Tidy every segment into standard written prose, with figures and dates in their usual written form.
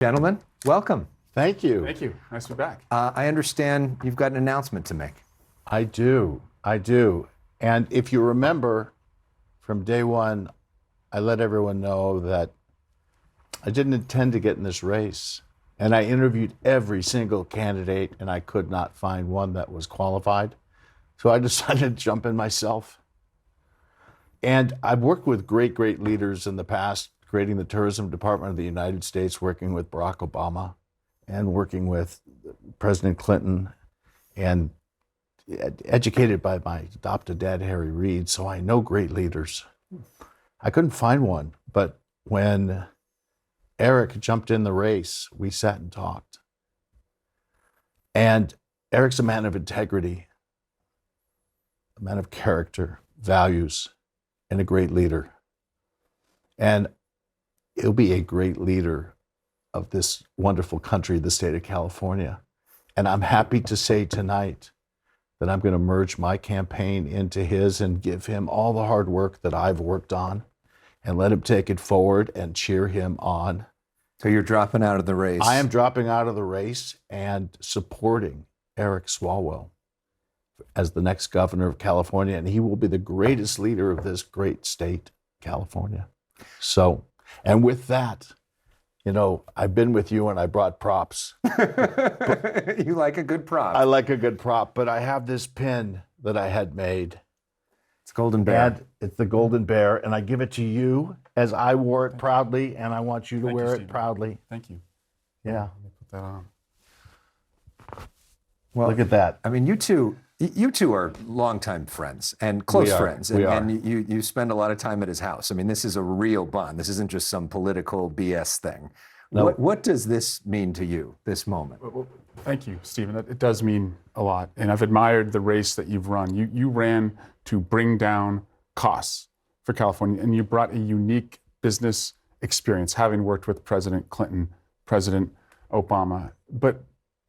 Gentlemen, welcome. Thank you. Thank you. Nice to be back. I understand you've got an announcement to make. I do. And if you remember from day one, I let everyone know that I didn't intend to get in this race. And I interviewed every single candidate, and I could not find one that was qualified. So I decided to jump in myself. And I've worked with great leaders in the past, creating the Tourism Department of the United States, working with Barack Obama, and working with President Clinton, and educated by my adopted dad, Harry Reid, so I know great leaders. I couldn't find one, but when Eric jumped in the race, we sat and talked. And Eric's a man of integrity, a man of character, values, and a great leader. And he'll be a great leader of this wonderful country, the state of California. And I'm happy to say tonight that I'm going to merge my campaign into his and give him all the hard work that I've worked on and let him take it forward and cheer him on. So you're dropping out of the race. I am dropping out of the race and supporting Eric Swalwell as the next governor of California, and he will be the greatest leader of this great state, California. So, and with that, you know, I've been with you and I brought props. You like a good prop. I like a good prop, but I have this pin that I had made. It's Golden Bear. And it's the Golden Bear, and I give it to you as I wore it proudly, and I want you to wear it Stephen. proudly. Thank you. Yeah. Let me put that on. Well, Look at that. I mean, you two are longtime friends and close We are. friends. We are. And you spend a lot of time at his house. I mean, this is a real bond. This isn't just some political BS thing. No. What does this mean to you, this moment? Well, thank you, Stephen. It does mean a lot. And I've admired the race that you've run. You ran to bring down costs for California, and you brought a unique business experience, having worked with President Clinton, President Obama. But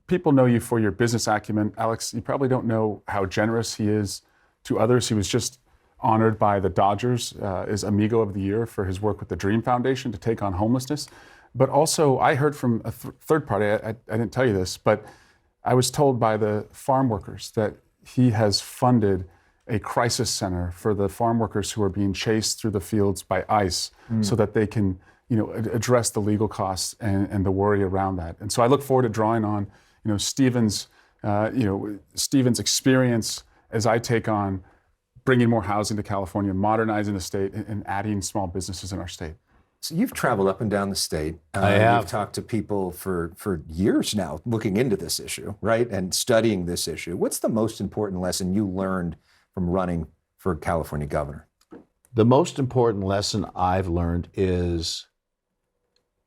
people know you for your business acumen. Alex, you probably don't know how generous he is to others. He was just honored by the Dodgers as Amigo of the Year for his work with the Dream Foundation to take on homelessness. But also, I heard from a third party, I didn't tell you this, but I was told by the farm workers that he has funded a crisis center for the farm workers who are being chased through the fields by ICE so that they can, address the legal costs and the worry around that. And so I look forward to drawing on, Stephen's experience as I take on bringing more housing to California, modernizing the state, and adding small businesses in our state. So you've traveled up and down the state. I have. You've talked to people for years now looking into this issue, right? And studying this issue. What's the most important lesson you learned from running for California governor? The most important lesson I've learned is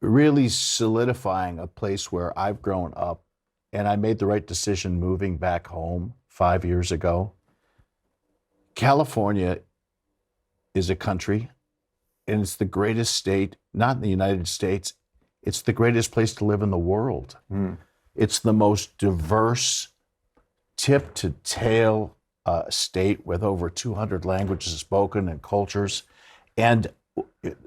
really solidifying a place where I've grown up, and I made the right decision moving back home 5 years ago. California is a country, and it's the greatest state, not in the United States, it's the greatest place to live in the world. It's the most diverse, tip-to-tail state with over 200 languages spoken and cultures. And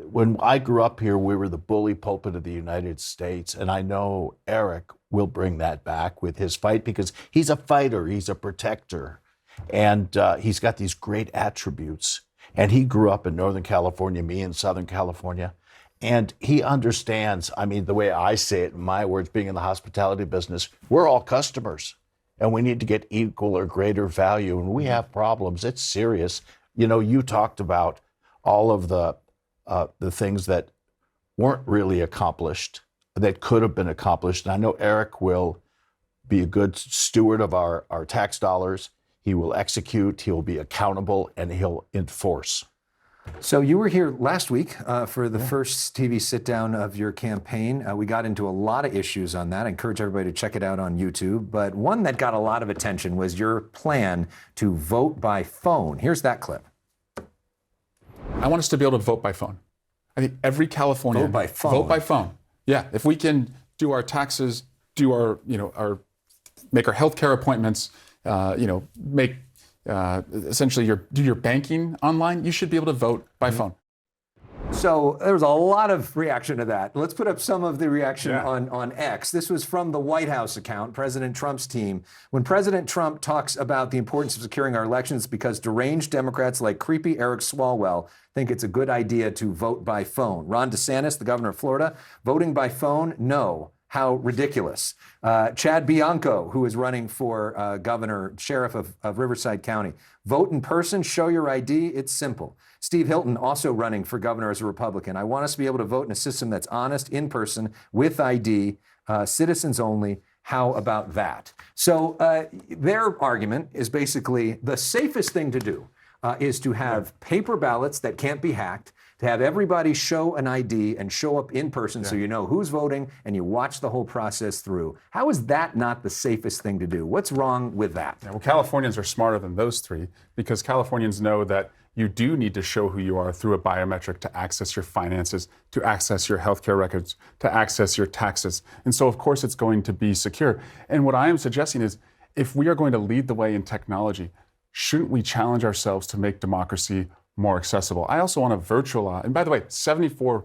when I grew up here, we were the bully pulpit of the United States, and I know Eric will bring that back with his fight because he's a fighter, he's a protector, and he's got these great attributes. And he grew up in Northern California, me in Southern California. And he understands, I mean, the way I say it in my words, being in the hospitality business, we're all customers and we need to get equal or greater value. And we have problems. It's serious. You talked about all of the things that weren't really accomplished, that could have been accomplished. And I know Eric will be a good steward of our tax dollars. He will execute, he will be accountable, and he'll enforce. So you were here last week for the first TV sit-down of your campaign. We got into a lot of issues on that. I encourage everybody to check it out on YouTube. But one that got a lot of attention was your plan to vote by phone. Here's that clip. I want us to be able to vote by phone. I think every Californian Vote by phone. Vote by phone. Yeah, if we can do our taxes, do our make our healthcare appointments, essentially do your banking online, you should be able to vote by phone. So there was a lot of reaction to that. Let's put up some of the reaction Yeah. on X. This was from the White House account, President Trump's team. When President Trump talks about the importance of securing our elections because deranged Democrats like creepy Eric Swalwell think it's a good idea to vote by phone. Ron DeSantis, the governor of Florida, voting by phone? No. How ridiculous. Chad Bianco, who is running for governor, sheriff of Riverside County. Vote in person, show your ID, it's simple. Steve Hilton, also running for governor as a Republican. I want us to be able to vote in a system that's honest, in person, with ID, citizens only. How about that? So their argument is basically the safest thing to do is to have paper ballots that can't be hacked, to have everybody show an ID and show up in person so you know who's voting and you watch the whole process through. How is that not the safest thing to do? What's wrong with that? Well, Californians are smarter than those three because Californians know that you do need to show who you are through a biometric to access your finances, to access your healthcare records, to access your taxes. And so, of course, it's going to be secure. And what I am suggesting is if we are going to lead the way in technology, shouldn't we challenge ourselves to make democracy more accessible? I also want to virtualize, and by the way, 74%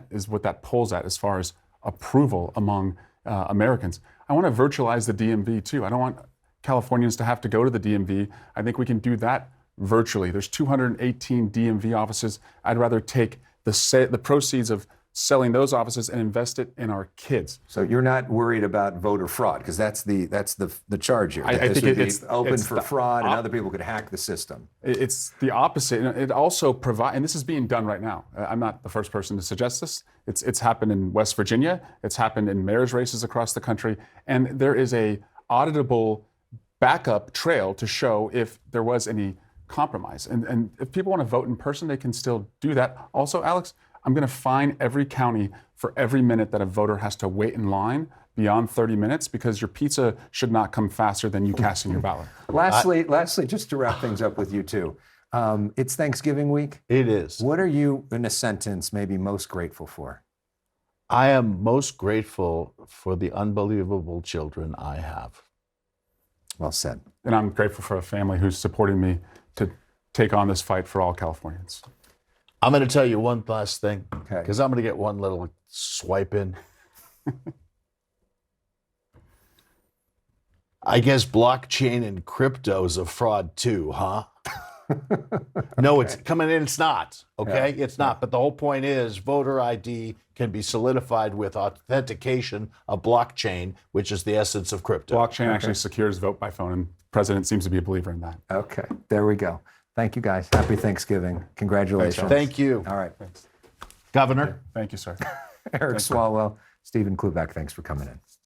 is what that polls at as far as approval among Americans. I want to virtualize the DMV too. I don't want Californians to have to go to the DMV. I think we can do that virtually. There's 218 DMV offices. I'd rather take the proceeds of selling those offices and invest it in our kids. So you're not worried about voter fraud because that's the charge here. I This think would be it's open it's for the fraud and other people could hack the system. It's the opposite. And it also provides, and this is being done right now. I'm not the first person to suggest this. It's happened in West Virginia. It's happened in mayor's races across the country. And there is a auditable backup trail to show if there was any compromise. And if people want to vote in person, they can still do that. Also, Alex, I'm going to fine every county for every minute that a voter has to wait in line beyond 30 minutes because your pizza should not come faster than you casting your ballot. Lastly, just to wrap things up with you two, it's Thanksgiving week. It is. What are you, in a sentence, maybe most grateful for? I am most grateful for the unbelievable children I have. Well said. And I'm grateful for a family who's supporting me to take on this fight for all Californians. I'm going to tell you one last thing, Okay. because I'm going to get one little swipe in. I guess blockchain and crypto is a fraud too, huh? No, it's coming in. It's not. Okay, it's not. But the whole point is, voter ID can be solidified with authentication of blockchain, which is the essence of crypto. Blockchain actually secures vote by phone, and the president seems to be a believer in that. Okay, there we go. Thank you, guys. Happy Thanksgiving. Congratulations. Thank you, All right. Thanks. Governor. Thank you, sir. Eric Swalwell, Stephen Kluback, thanks for coming in.